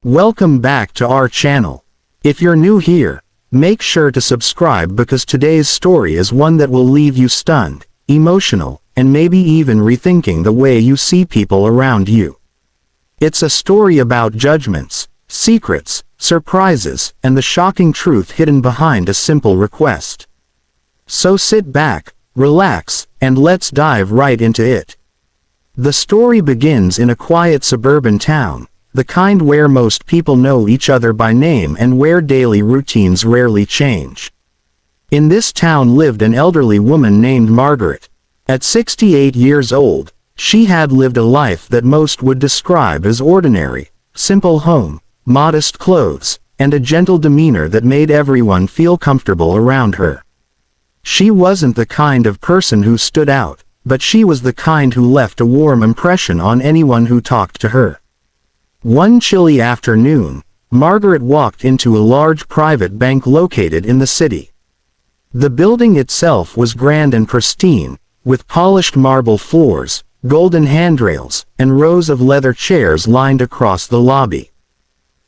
Welcome back to our channel. If you're new here, make sure to subscribe because today's story is one that will leave you stunned, emotional, and maybe even rethinking the way you see people around you. It's a story about judgments, secrets, surprises, and the shocking truth hidden behind a simple request. So sit back, relax, and let's dive right into it. The story begins in a quiet suburban town, the kind where most people know each other by name and where daily routines rarely change. In this town lived an elderly woman named Margaret. At 68 years old, she had lived a life that most would describe as ordinary: simple home, modest clothes, and a gentle demeanor that made everyone feel comfortable around her. She wasn't the kind of person who stood out, but she was the kind who left a warm impression on anyone who talked to her. One chilly afternoon, Margaret walked into a large private bank located in the city. The building itself was grand and pristine, with polished marble floors, golden handrails, and rows of leather chairs lined across the lobby.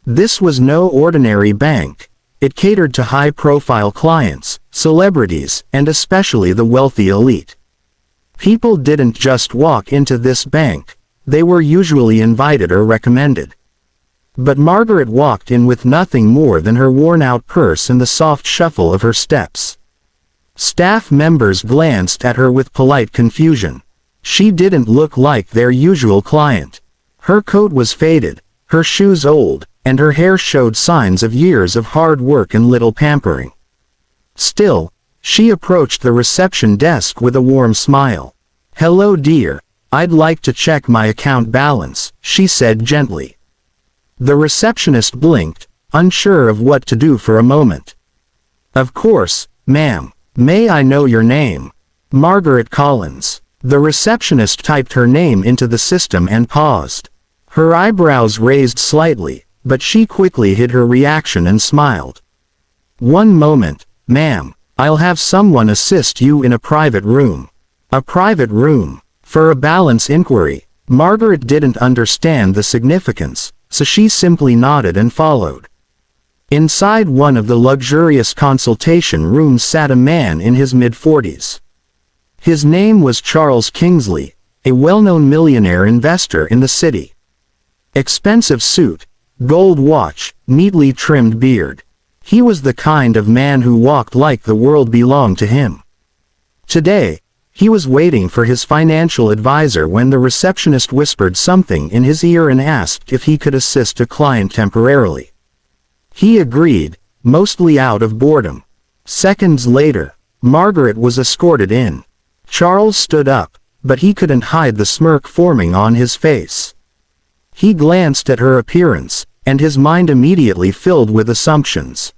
This was no ordinary bank. It catered to high-profile clients, celebrities, and especially the wealthy elite. People didn't just walk into this bank. They were usually invited or recommended. But Margaret walked in with nothing more than her worn-out purse and the soft shuffle of her steps. Staff members glanced at her with polite confusion. She didn't look like their usual client. Her coat was faded, her shoes old, and her hair showed signs of years of hard work and little pampering. Still, she approached the reception desk with a warm smile. "Hello, dear. I'd like to check my account balance," she said gently. The receptionist blinked, unsure of what to do for a moment. "Of course, ma'am. May I know your name?" "Margaret Collins." The receptionist typed her name into the system and paused. Her eyebrows raised slightly, but she quickly hid her reaction and smiled. "One moment, ma'am. I'll have someone assist you in a private room." A private room? For a balance inquiry? Margaret didn't understand the significance, so she simply nodded and followed. Inside one of the luxurious consultation rooms sat a man in his mid-40s. His name was Charles Kingsley, a well-known millionaire investor in the city. Expensive suit, gold watch, neatly trimmed beard. He was the kind of man who walked like the world belonged to him. Today, he was waiting for his financial advisor when the receptionist whispered something in his ear and asked if he could assist a client temporarily. He agreed, mostly out of boredom. Seconds later, Margaret was escorted in. Charles stood up, but he couldn't hide the smirk forming on his face. He glanced at her appearance, and his mind immediately filled with assumptions.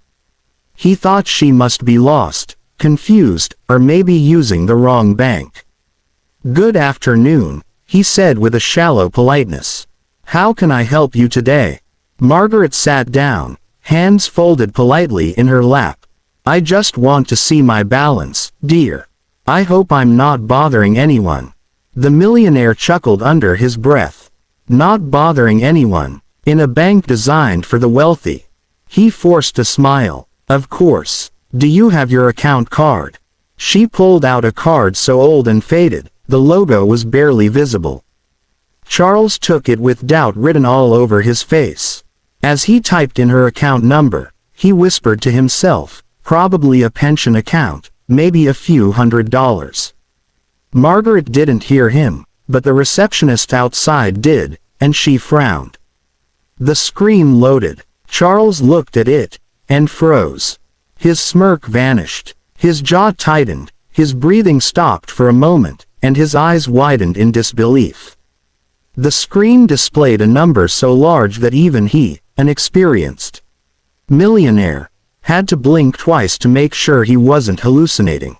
He thought she must be lost, confused, or maybe using the wrong bank. "Good afternoon," he said with a shallow politeness. "How can I help you today?" Margaret sat down, hands folded politely in her lap. "I just want to see my balance, dear. I hope I'm not bothering anyone." The millionaire chuckled under his breath. Not bothering anyone? In a bank designed for the wealthy? He forced a smile. "Of course. Do you have your account card?" She pulled out a card so old and faded, the logo was barely visible. Charles took it with doubt written all over his face. As he typed in her account number, he whispered to himself, "Probably a pension account, maybe a few $100s." Margaret didn't hear him, but the receptionist outside did, and she frowned. The screen loaded. Charles looked at it, and froze. His smirk vanished. His jaw tightened, his breathing stopped for a moment, and his eyes widened in disbelief. The screen displayed a number so large that even he, an experienced millionaire, had to blink twice to make sure he wasn't hallucinating.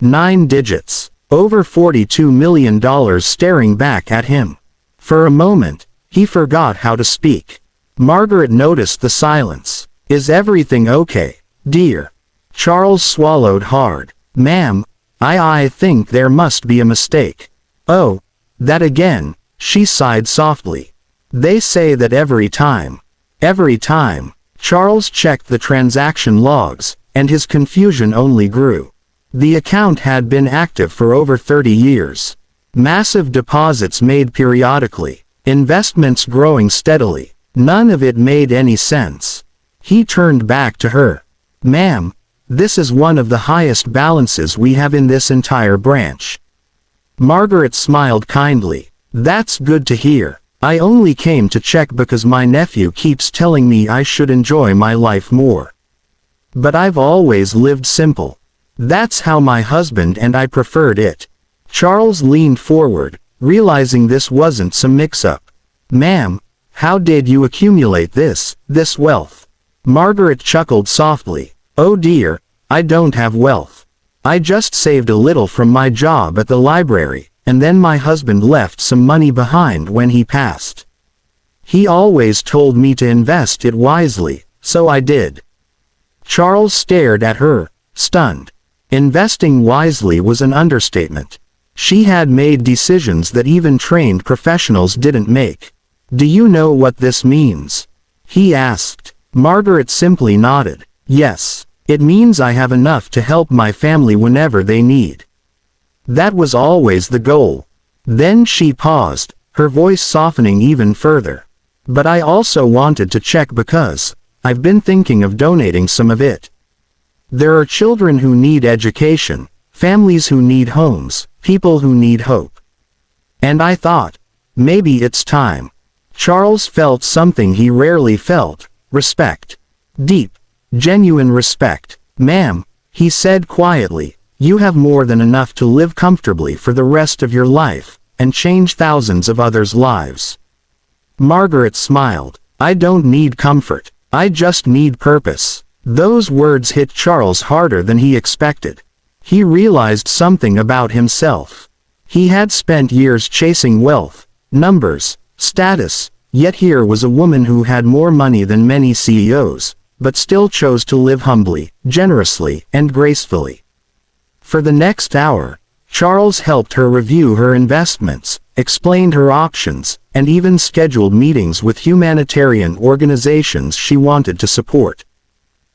9 digits. Over $42 million staring back at him. For a moment, he forgot how to speak. Margaret noticed the silence. "Is everything okay, dear?" Charles swallowed hard. "Ma'am, I think there must be a mistake." "Oh, that again," she sighed softly. "They say that every time." Every time, Charles checked the transaction logs, and his confusion only grew. The account had been active for over 30 years. Massive deposits made periodically, investments growing steadily. None of it made any sense. He turned back to her. "Ma'am, this is one of the highest balances we have in this entire branch." Margaret smiled kindly. "That's good to hear. I only came to check because my nephew keeps telling me I should enjoy my life more. But I've always lived simple. That's how my husband and I preferred it." Charles leaned forward, realizing this wasn't some mix-up. "Ma'am, how did you accumulate this wealth?" Margaret chuckled softly. "Oh dear, I don't have wealth. I just saved a little from my job at the library, and then my husband left some money behind when he passed. He always told me to invest it wisely, so I did." Charles stared at her, stunned. Investing wisely was an understatement. She had made decisions that even trained professionals didn't make. "Do you know what this means?" he asked. Margaret simply nodded. "Yes, it means I have enough to help my family whenever they need. That was always the goal." Then she paused, her voice softening even further. "But I also wanted to check because I've been thinking of donating some of it. There are children who need education, families who need homes, people who need hope. And I thought, maybe it's time." Charles felt something he rarely felt: respect. Deep, genuine respect. "Ma'am," he said quietly, "you have more than enough to live comfortably for the rest of your life, and change thousands of others' lives." Margaret smiled. "I don't need comfort. I just need purpose." Those words hit Charles harder than he expected. He realized something about himself. He had spent years chasing wealth, numbers, status, yet here was a woman who had more money than many CEOs, but still chose to live humbly, generously, and gracefully. For the next hour, Charles helped her review her investments, explained her options, and even scheduled meetings with humanitarian organizations she wanted to support.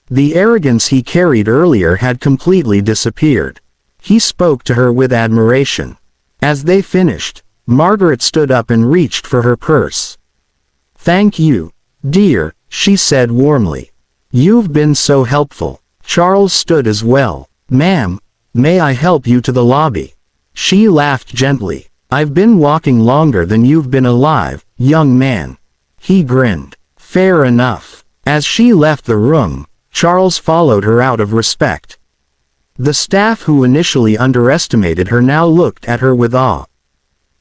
The arrogance he carried earlier had completely disappeared. He spoke to her with admiration. As they finished, Margaret stood up and reached for her purse. "Thank you, dear," she said warmly. "You've been so helpful." Charles stood as well. "Ma'am, may I help you to the lobby?" She laughed gently. "I've been walking longer than you've been alive, young man." He grinned. "Fair enough." As she left the room, Charles followed her out of respect. The staff who initially underestimated her now looked at her with awe.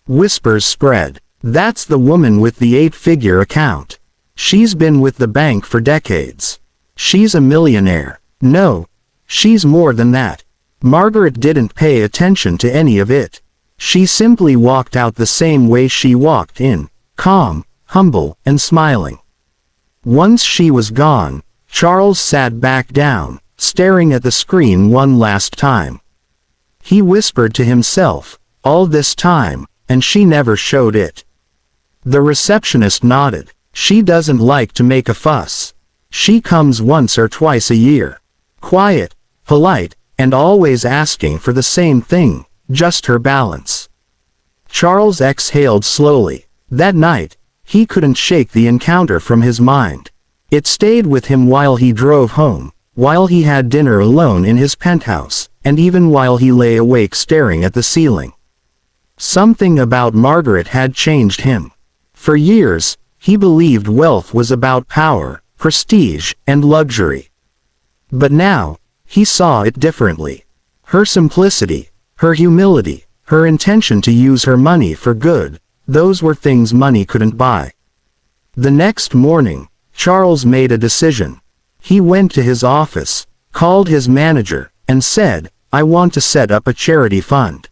Whispers spread. "That's the woman with the 8-figure account. She's been with the bank for decades. She's a millionaire." "No, she's more than that." Margaret didn't pay attention to any of it. She simply walked out the same way she walked in, calm, humble, and smiling. Once she was gone, Charles sat back down, staring at the screen one last time. He whispered to himself, all this time, and she never showed it. The receptionist nodded. "She doesn't like to make a fuss. She comes once or twice a year. Quiet, polite, and always asking for the same thing, just her balance." Charles exhaled slowly. That night, he couldn't shake the encounter from his mind. It stayed with him while he drove home, while he had dinner alone in his penthouse, and even while he lay awake staring at the ceiling. Something about Margaret had changed him. For years, he believed wealth was about power, prestige, and luxury. But now, he saw it differently. Her simplicity, her humility, her intention to use her money for good, those were things money couldn't buy. The next morning, Charles made a decision. He went to his office, called his manager, and said, "I want to set up a charity fund.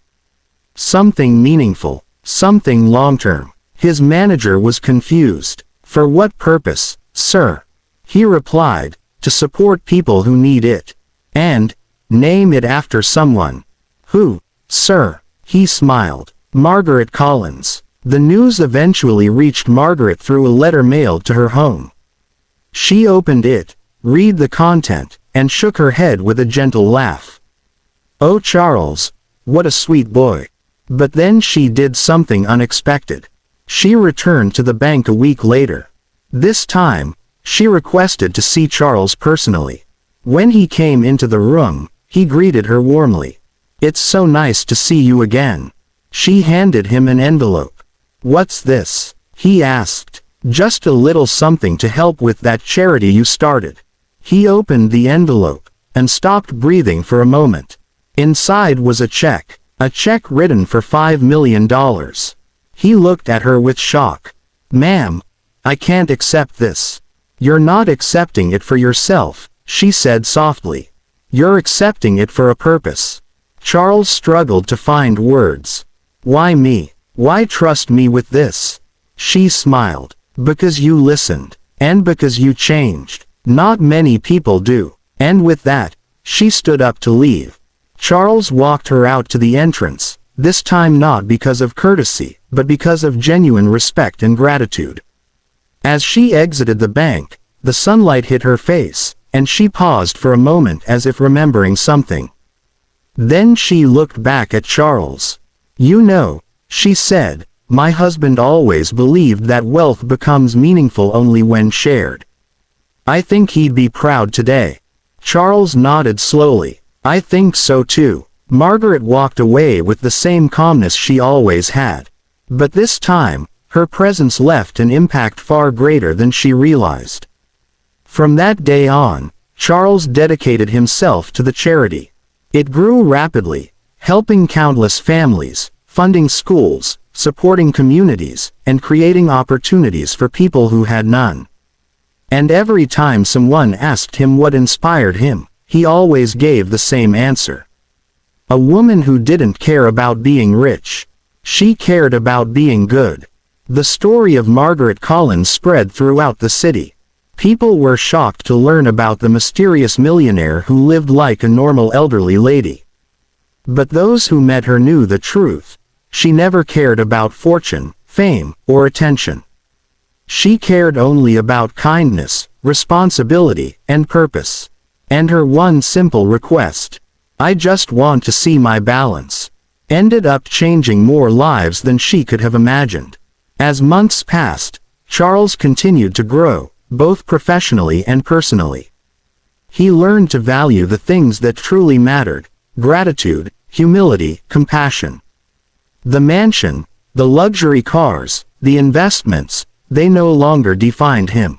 Something meaningful, something long-term." His manager was confused. "For what purpose, sir?" He replied, "To support people who need it. And, name it after someone." "Who, sir?" He smiled. "Margaret Collins." The news eventually reached Margaret through a letter mailed to her home. She opened it, read the content, and shook her head with a gentle laugh. Oh Charles, what a sweet boy. But then she did something unexpected. She returned to the bank a week later. This time, she requested to see Charles personally. When he came into the room, he greeted her warmly. It's so nice to see you again. She handed him an envelope. What's this? He asked. Just a little something to help with that charity you started. He opened the envelope, and stopped breathing for a moment. Inside was a check written for $5 million. He looked at her with shock. Ma'am, I can't accept this. You're not accepting it for yourself, she said softly. You're accepting it for a purpose. Charles struggled to find words. Why me? Why trust me with this? She smiled. Because you listened. And because you changed. Not many people do. And with that, she stood up to leave. Charles walked her out to the entrance, this time not because of courtesy, but because of genuine respect and gratitude. As she exited the bank, the sunlight hit her face, and she paused for a moment as if remembering something. Then she looked back at Charles. You know, she said, my husband always believed that wealth becomes meaningful only when shared. I think he'd be proud today. Charles nodded slowly. I think so too. Margaret walked away with the same calmness she always had. But this time, her presence left an impact far greater than she realized. From that day on, Charles dedicated himself to the charity. It grew rapidly, helping countless families, funding schools, supporting communities, and creating opportunities for people who had none. And every time someone asked him what inspired him, he always gave the same answer. A woman who didn't care about being rich. She cared about being good. The story of Margaret Collins spread throughout the city. People were shocked to learn about the mysterious millionaire who lived like a normal elderly lady. But those who met her knew the truth. She never cared about fortune, fame, or attention. She cared only about kindness, responsibility, and purpose. And her one simple request, I just want to see my balance, ended up changing more lives than she could have imagined. As months passed, Charles continued to grow, both professionally and personally. He learned to value the things that truly mattered: gratitude, humility, compassion. The mansion, the luxury cars, the investments, they no longer defined him.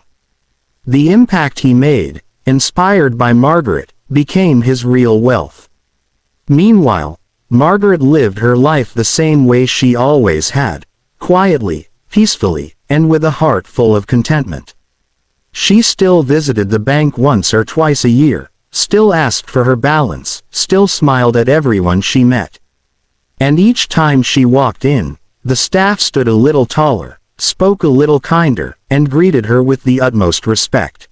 The impact he made, inspired by Margaret, became his real wealth. Meanwhile, Margaret lived her life the same way she always had, quietly, peacefully, and with a heart full of contentment. She still visited the bank once or twice a year, still asked for her balance, still smiled at everyone she met. And each time she walked in, the staff stood a little taller, spoke a little kinder, and greeted her with the utmost respect.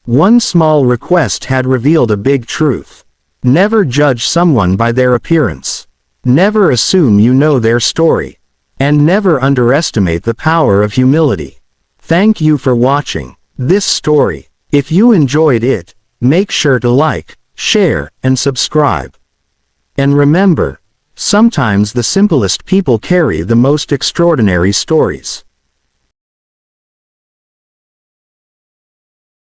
One small request had revealed a big truth. Never judge someone by their appearance. Never assume you know their story. And never underestimate the power of humility. Thank you for watching this story. If you enjoyed it, make sure to like, share, and subscribe. And remember, sometimes the simplest people carry the most extraordinary stories.